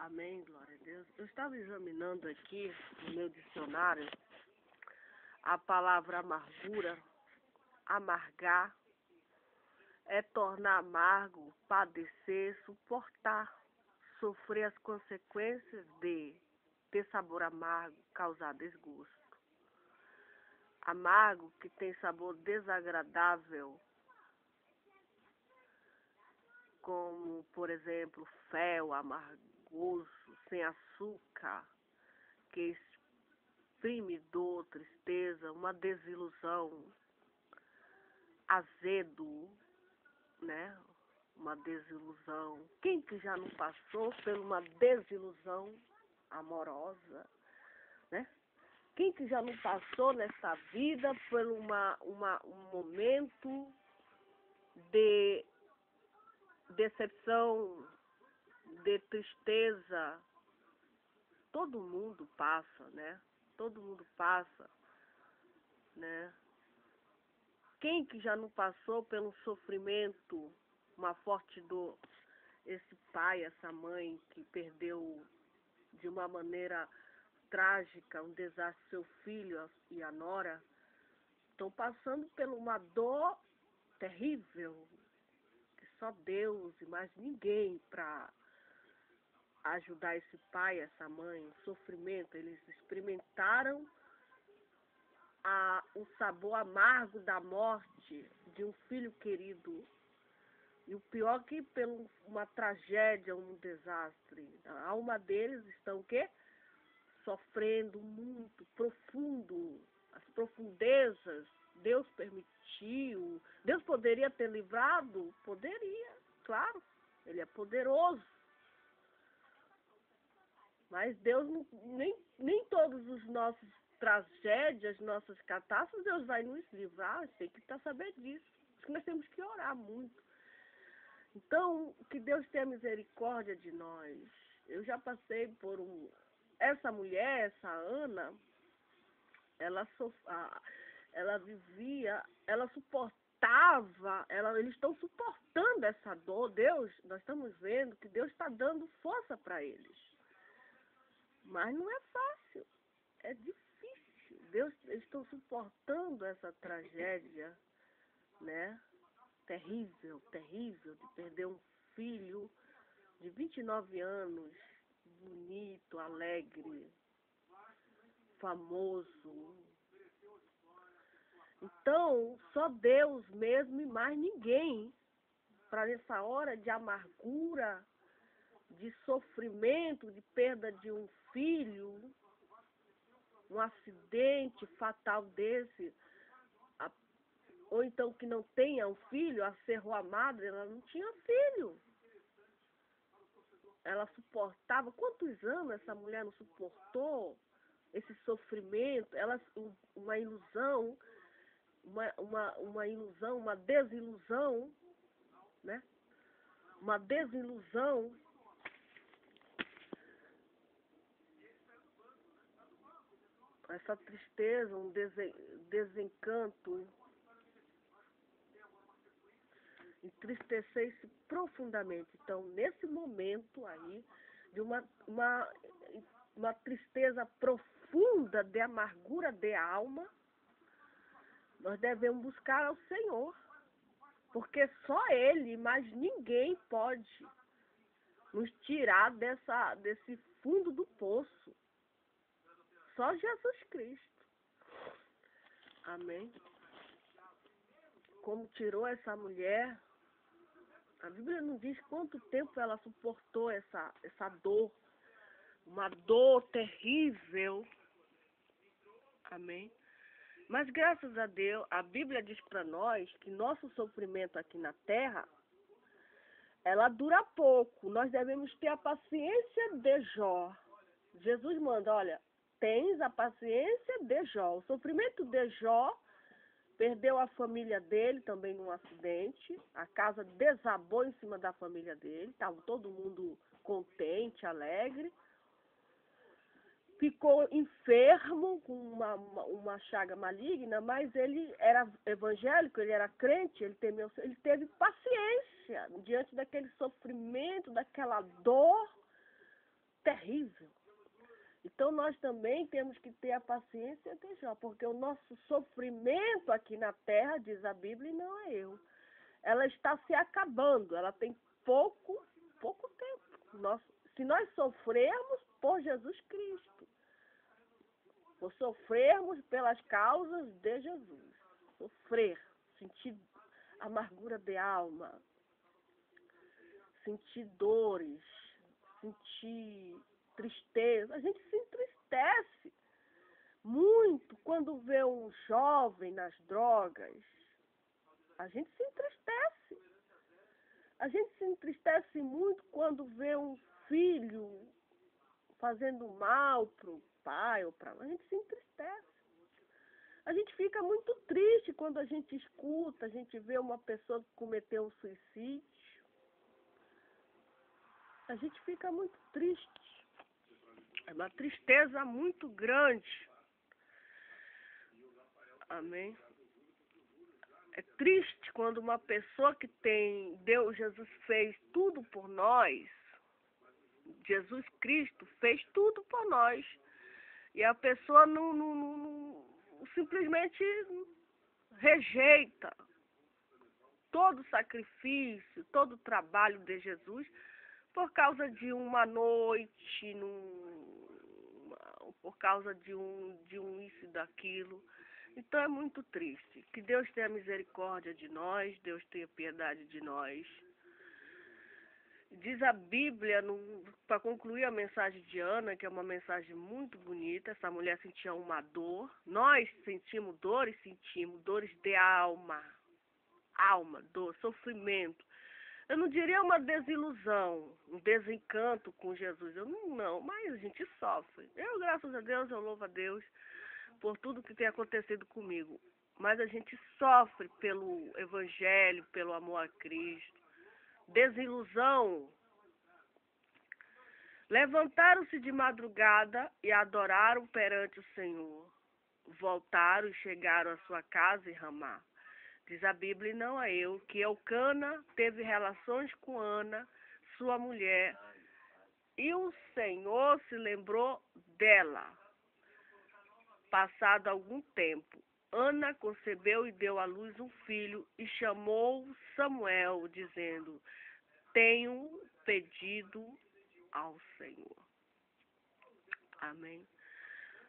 Amém, glória a Deus. Eu estava examinando aqui no meu dicionário a palavra amargura. Amargar é tornar amargo, padecer, suportar, sofrer as consequências de ter sabor amargo, causar desgosto. Amargo, que tem sabor desagradável, como, por exemplo, fel, amargoso, sem açúcar, que exprime dor, tristeza, uma desilusão, azedo, né? Uma desilusão. Quem que já não passou por uma desilusão amorosa, né? Quem que já não passou nessa vida por um momento de decepção, de tristeza? Todo mundo passa, né? Todo mundo passa, né? Quem que já não passou pelo sofrimento, uma forte dor? Esse pai, essa mãe que perdeu de uma maneira trágica, um desastre, seu filho e a nora, estão passando por uma dor terrível, que só Deus e mais ninguém para ajudar esse pai, essa mãe, o sofrimento. Eles experimentaram o sabor amargo da morte de um filho querido. E o pior que por uma tragédia, um desastre, a alma deles estão o quê? Sofrendo muito, profundo, as profundezas. Deus permitiu. Deus poderia ter livrado? Poderia, claro. Ele é poderoso. Mas Deus, nem todos os nossos tragédias, nossas catástrofes, Deus vai nos livrar. A gente tem que estar sabendo disso. Por isso que nós temos que orar muito. Então, que Deus tenha misericórdia de nós. Eu já passei por essa mulher, essa Ana, ela vivia, ela suportava, eles estão suportando essa dor. Deus, nós estamos vendo que Deus está dando força para eles. Mas não é fácil, é difícil. Eles estão suportando essa tragédia, né? Terrível, terrível, de perder um filho de 29 anos, bonito, alegre, famoso. Então, só Deus mesmo e mais ninguém, para nessa hora de amargura, de sofrimento, de perda de um filho, um acidente fatal desse, ou então que não tenha um filho, a Serra Madre, ela não tinha filho. Ela suportava. Quantos anos essa mulher não suportou esse sofrimento? Uma ilusão, uma ilusão, uma desilusão, né? Uma desilusão. Essa tristeza, um desencanto, entristecer-se profundamente. Então, nesse momento aí, de uma tristeza profunda, de amargura de alma, nós devemos buscar ao Senhor, porque só Ele, mais ninguém pode nos tirar desse fundo do poço. Só Jesus Cristo. Amém? Como tirou essa mulher, a Bíblia não diz quanto tempo ela suportou essa dor, uma dor terrível. Amém? Mas graças a Deus, a Bíblia diz para nós que nosso sofrimento aqui na terra, ela dura pouco. Nós devemos ter a paciência de Jó. Jesus manda, olha, tens a paciência de Jó. O sofrimento de Jó, perdeu a família dele também num acidente. A casa desabou em cima da família dele. Estava todo mundo contente, alegre. Ficou enfermo, com uma chaga maligna, mas ele era evangélico, ele era crente, ele teve paciência diante daquele sofrimento, daquela dor. terrível. Então nós também temos que ter a paciência de Jó, porque o nosso sofrimento aqui na terra, diz a Bíblia, e não é eu. Ela está se acabando, ela tem pouco tempo. Se nós sofrermos por Jesus Cristo, por sofrermos pelas causas de Jesus, sofrer, sentir amargura de alma, sentir dores, sentir tristeza. A gente se entristece muito quando vê um jovem nas drogas. A gente se entristece. A gente se entristece muito quando vê um filho fazendo mal para o pai ou para a gente se entristece. A gente fica muito triste quando a gente escuta, a gente vê uma pessoa que cometeu um suicídio. A gente fica muito triste. É uma tristeza muito grande. Amém? É triste quando uma pessoa que tem Deus, Jesus fez tudo por nós. Jesus Cristo fez tudo por nós. E a pessoa não simplesmente rejeita todo o sacrifício, todo o trabalho de Jesus por causa de uma noite, por causa de um isso e daquilo. Então é muito triste. Que Deus tenha misericórdia de nós, Deus tenha piedade de nós. Diz a Bíblia, para concluir a mensagem de Ana, que é uma mensagem muito bonita, essa mulher sentia uma dor. Nós sentimos dores de alma, dor, sofrimento. Eu não diria uma desilusão, um desencanto com Jesus, não, mas a gente sofre. Eu, graças a Deus, eu louvo a Deus por tudo que tem acontecido comigo. Mas a gente sofre pelo Evangelho, pelo amor a Cristo. Desilusão. Levantaram-se de madrugada e adoraram perante o Senhor. Voltaram e chegaram à sua casa em Ramá. Diz a Bíblia, e não a eu, que Elcana teve relações com Ana, sua mulher, e o Senhor se lembrou dela. Passado algum tempo, Ana concebeu e deu à luz um filho e chamou Samuel, dizendo, tenho pedido ao Senhor. Amém.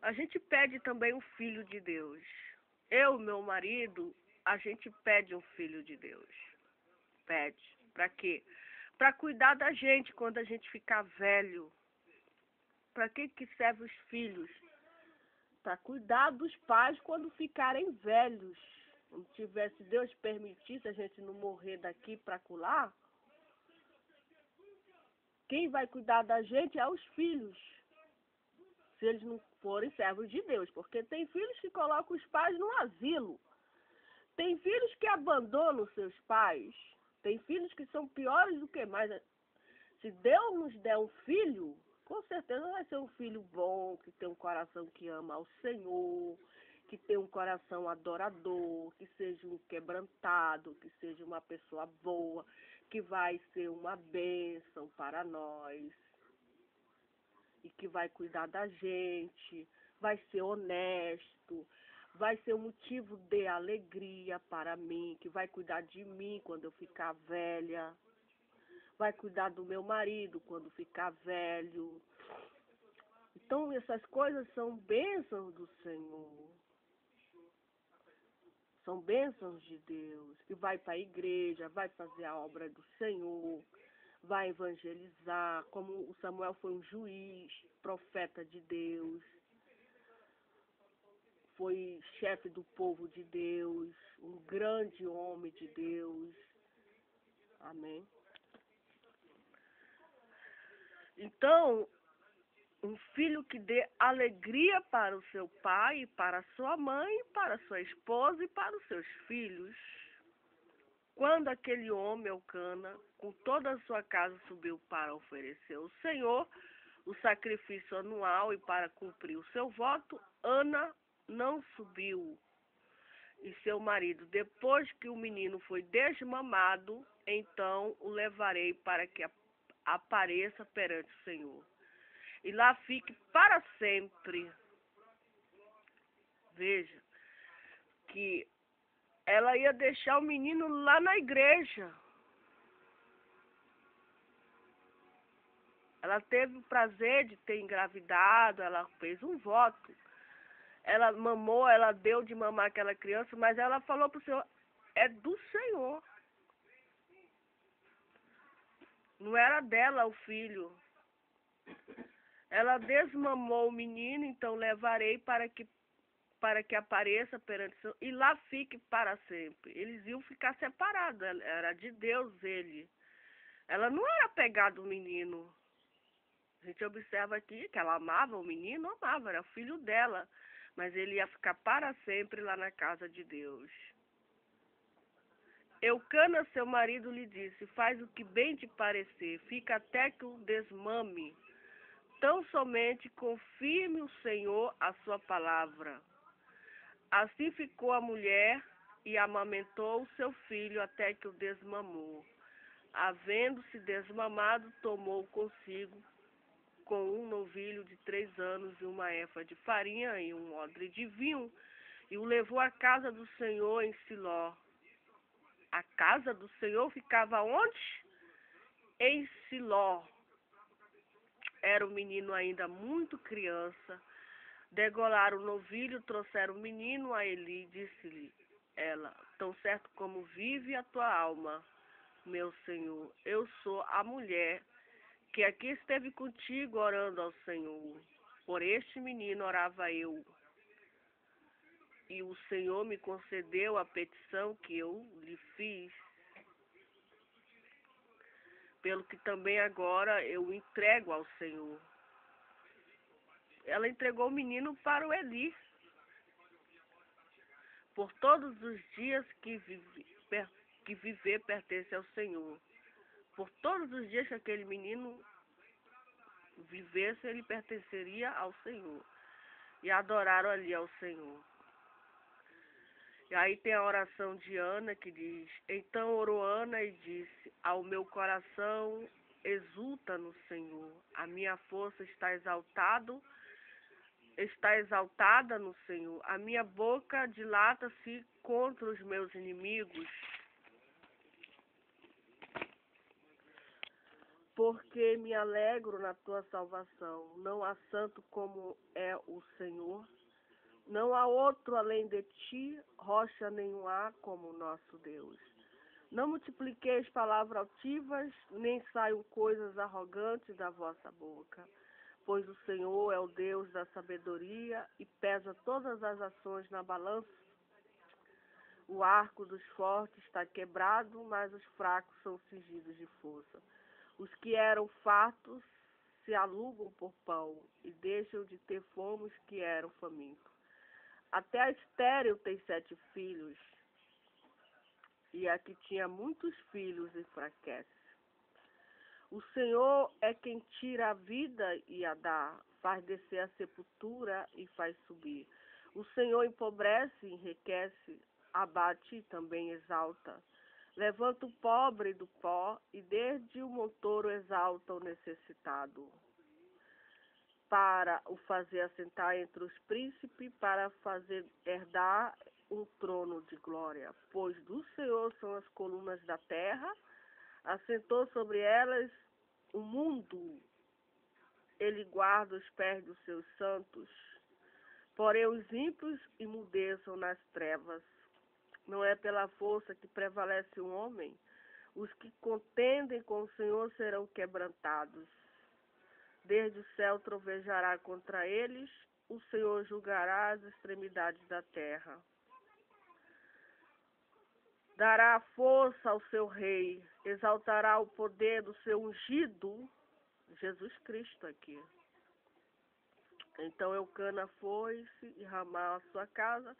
A gente pede também um filho de Deus. Eu, meu marido, a gente pede um filho de Deus. Pede. Para quê? Para cuidar da gente quando a gente ficar velho. Para que serve os filhos? Para cuidar dos pais quando ficarem velhos. Não tivesse, se Deus permitisse a gente não morrer daqui para acolá, quem vai cuidar da gente é os filhos. Se eles não forem servos de Deus. Porque tem filhos que colocam os pais no asilo. Tem filhos que abandonam seus pais. Tem filhos que são piores do que mais. Se Deus nos der um filho, com certeza vai ser um filho bom, que tem um coração que ama ao Senhor, que tem um coração adorador, que seja um quebrantado, que seja uma pessoa boa, que vai ser uma bênção para nós e que vai cuidar da gente, vai ser honesto, vai ser um motivo de alegria para mim, que vai cuidar de mim quando eu ficar velha, vai cuidar do meu marido quando ficar velho. Então essas coisas são bênçãos do Senhor. São bênçãos de Deus, que vai para a igreja, vai fazer a obra do Senhor, vai evangelizar, como o Samuel foi um juiz, profeta de Deus, foi chefe do povo de Deus, um grande homem de Deus. Amém. Então, um filho que dê alegria para o seu pai, para a sua mãe, para a sua esposa e para os seus filhos. Quando aquele homem, Elcana, com toda a sua casa subiu para oferecer ao Senhor o sacrifício anual e para cumprir o seu voto, Ana não subiu. E seu marido, depois que o menino foi desmamado, então o levarei para que apareça perante o Senhor. e lá fique para sempre. Veja que ela ia deixar o menino lá na igreja. Ela teve o prazer de ter engravidado, ela fez um voto. Ela mamou, ela deu de mamar aquela criança, mas ela falou para o Senhor, é do Senhor. Não era dela o filho. Ela desmamou o menino, então levarei para que apareça perante o Senhor e lá fique para sempre. Eles iam ficar separados, era de Deus ele. Ela não era apegada ao menino. A gente observa aqui que ela amava o menino, amava, era filho dela. Mas ele ia ficar para sempre lá na casa de Deus. Eucana, seu marido, lhe disse, faz o que bem te parecer, fica até que o desmame. Tão somente confirme o Senhor a sua palavra. Assim ficou a mulher e amamentou o seu filho até que o desmamou. Havendo-se desmamado, tomou consigo com um novilho de 3 anos e uma éfa de farinha e um odre de vinho, e o levou à casa do Senhor em Siló. A casa do Senhor ficava onde? Em Siló. Era o menino ainda muito criança. Degolaram o novilho, trouxeram o menino a Eli, disse-lhe ela, tão certo como vive a tua alma, meu Senhor, eu sou a mulher que aqui esteve contigo orando ao Senhor. Por este menino orava eu, e o Senhor me concedeu a petição que eu lhe fiz. Pelo que também agora eu o entrego ao Senhor. Ela entregou o menino para o Eli. Por todos os dias que viver pertence ao Senhor. Por todos os dias que aquele menino vivesse, ele pertenceria ao Senhor. E adoraram ali ao Senhor. E aí tem a oração de Ana que diz, então orou Ana e disse, ao meu coração exulta no Senhor, a minha força está exaltada no Senhor, a minha boca dilata-se contra os meus inimigos. Porque me alegro na tua salvação, não há santo como é o Senhor. Não há outro além de ti, rocha nenhum há como o nosso Deus. Não multipliqueis palavras altivas, nem saiam coisas arrogantes da vossa boca. Pois o Senhor é o Deus da sabedoria e pesa todas as ações na balança. O arco dos fortes está quebrado, mas os fracos são cingidos de força. Os que eram fartos se alugam por pão e deixam de ter fome os que eram famintos. Até a estéril tem 7 filhos, e a que tinha muitos filhos enfraquece. O Senhor é quem tira a vida e a dá, faz descer a sepultura e faz subir. O Senhor empobrece e enriquece, abate e também exalta. Levanta o pobre do pó e desde o montoro exalta o necessitado. Para o fazer assentar entre os príncipes, para fazer herdar um trono de glória. Pois do Senhor são as colunas da terra, assentou sobre elas o mundo, ele guarda os pés dos seus santos. Porém os ímpios emudeçam nas trevas. Não é pela força que prevalece o homem, os que contendem com o Senhor serão quebrantados. Desde o céu trovejará contra eles, o Senhor julgará as extremidades da terra. Dará força ao seu rei, exaltará o poder do seu ungido, Jesus Cristo aqui. Então Eucana foi-se e Ramá à sua casa,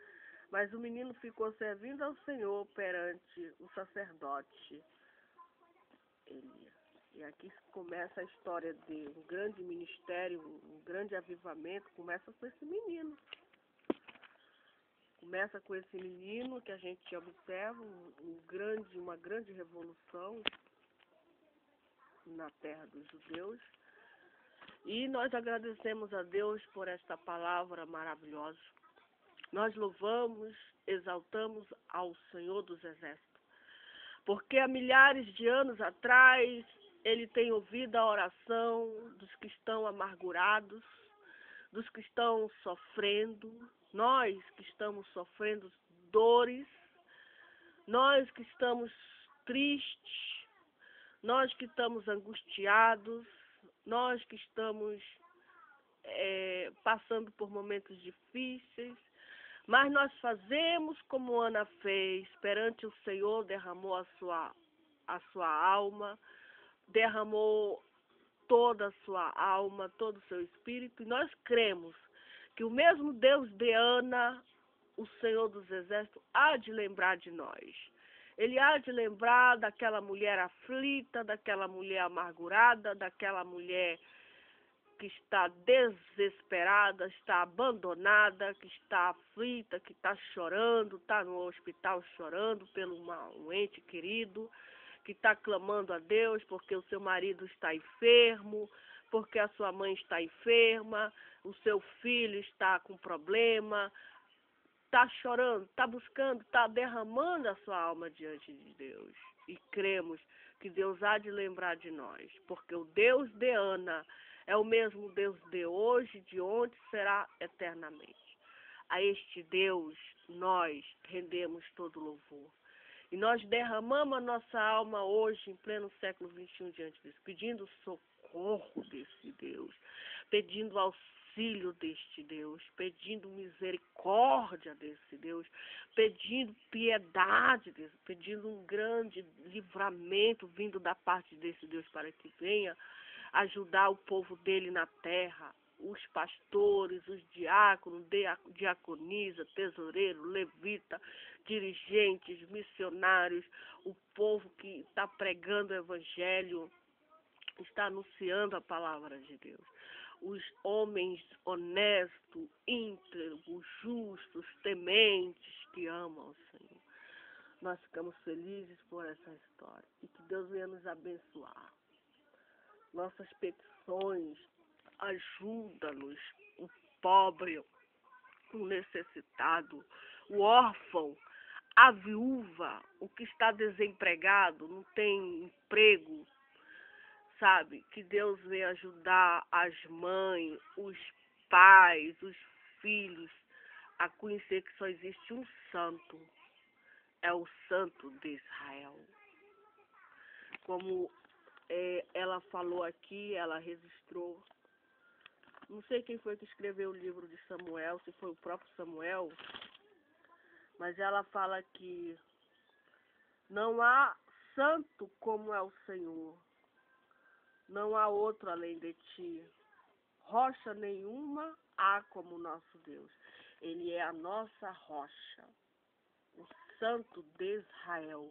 mas o menino ficou servindo ao Senhor perante o sacerdote Elias. E aqui começa a história de um grande ministério, um grande avivamento, começa com esse menino. Começa com esse menino que a gente observa uma grande revolução na terra dos judeus. E nós agradecemos a Deus por esta palavra maravilhosa. Nós louvamos, exaltamos ao Senhor dos Exércitos, porque há milhares de anos atrás Ele tem ouvido a oração dos que estão amargurados, dos que estão sofrendo, nós que estamos sofrendo dores, nós que estamos tristes, nós que estamos angustiados, nós que estamos passando por momentos difíceis, mas nós fazemos como Ana fez, perante o Senhor derramou a sua alma, derramou toda a sua alma, todo o seu espírito, e nós cremos que o mesmo Deus de Ana, o Senhor dos Exércitos, há de lembrar de nós. Ele há de lembrar daquela mulher aflita, daquela mulher amargurada, daquela mulher que está desesperada, está abandonada, que está aflita, que está chorando, está no hospital chorando pelo um ente querido, que está clamando a Deus porque o seu marido está enfermo, porque a sua mãe está enferma, o seu filho está com problema, está chorando, está buscando, está derramando a sua alma diante de Deus. E cremos que Deus há de lembrar de nós, porque o Deus de Ana é o mesmo Deus de hoje, de ontem, será eternamente. A este Deus nós rendemos todo louvor. E nós derramamos a nossa alma hoje, em pleno século XXI, diante disso, pedindo socorro desse Deus, pedindo auxílio deste Deus, pedindo misericórdia desse Deus, pedindo piedade desse, pedindo um grande livramento vindo da parte desse Deus para que venha ajudar o povo dele na terra, os pastores, os diáconos, diaconisa, tesoureiro, levita, dirigentes, missionários, o povo que está pregando o evangelho, está anunciando a palavra de Deus. Os homens honestos, íntegros, justos, tementes, que amam o Senhor. Nós ficamos felizes por essa história e que Deus venha nos abençoar. Nossas petições, ajuda-nos, o pobre, o necessitado, o órfão, a viúva, o que está desempregado, não tem emprego, sabe? Que Deus venha ajudar as mães, os pais, os filhos a conhecer que só existe um santo, é o Santo de Israel. Como ela falou aqui, ela registrou, não sei quem foi que escreveu o livro de Samuel, se foi o próprio Samuel, mas ela fala que não há santo como é o Senhor, não há outro além de ti, rocha nenhuma há como o nosso Deus, ele é a nossa rocha, o Santo de Israel.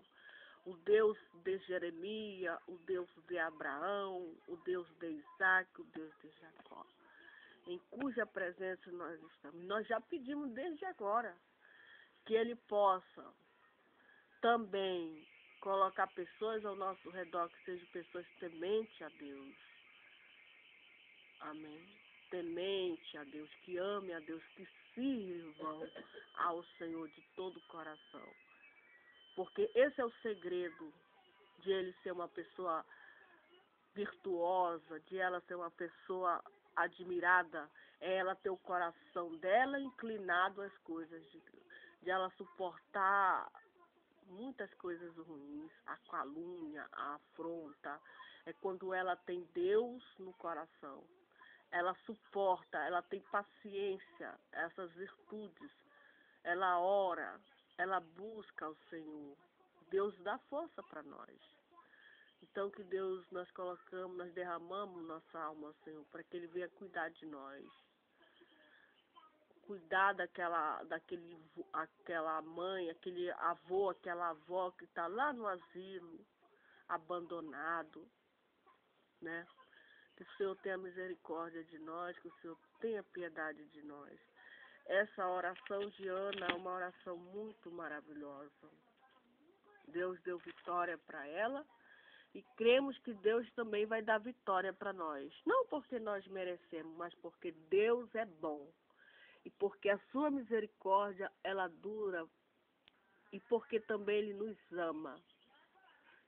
O Deus de Jeremias, o Deus de Abraão, o Deus de Isaac, o Deus de Jacó, em cuja presença nós estamos. Nós já pedimos desde agora que Ele possa também colocar pessoas ao nosso redor que sejam pessoas tementes a Deus. Amém. Temente a Deus, que ame a Deus, que sirvam ao Senhor de todo o coração. Porque esse é o segredo de ele ser uma pessoa virtuosa, de ela ser uma pessoa admirada, é ela ter o coração dela inclinado às coisas de Deus, de ela suportar muitas coisas ruins, a calúnia, a afronta, é quando ela tem Deus no coração. Ela suporta, ela tem paciência, essas virtudes, ela ora, ela busca o Senhor. Deus dá força para nós. Então que Deus, nós colocamos, nós derramamos nossa alma ao Senhor, para que Ele venha cuidar de nós. Cuidar aquela mãe, aquele avô, aquela avó que está lá no asilo, abandonado, né? Que o Senhor tenha misericórdia de nós, que o Senhor tenha piedade de nós. Essa oração de Ana é uma oração muito maravilhosa. Deus deu vitória para ela E cremos que Deus também vai dar vitória para nós. Não porque nós merecemos, mas porque Deus é bom. E porque a sua misericórdia, ela dura. E porque também Ele nos ama.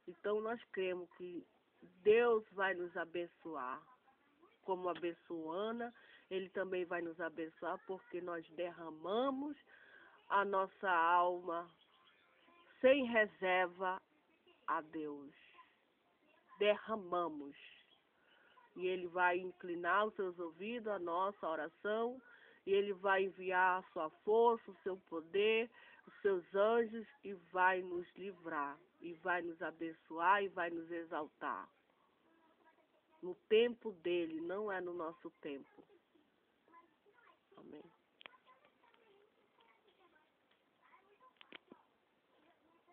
Então nós cremos que Deus vai nos abençoar. Como abençoou Ana, Ele também vai nos abençoar porque nós derramamos a nossa alma sem reserva a Deus. Derramamos. E Ele vai inclinar os seus ouvidos à nossa oração, e Ele vai enviar a sua força, o seu poder, os seus anjos, e vai nos livrar, e vai nos abençoar, e vai nos exaltar. No tempo dele, não é no nosso tempo. Amém.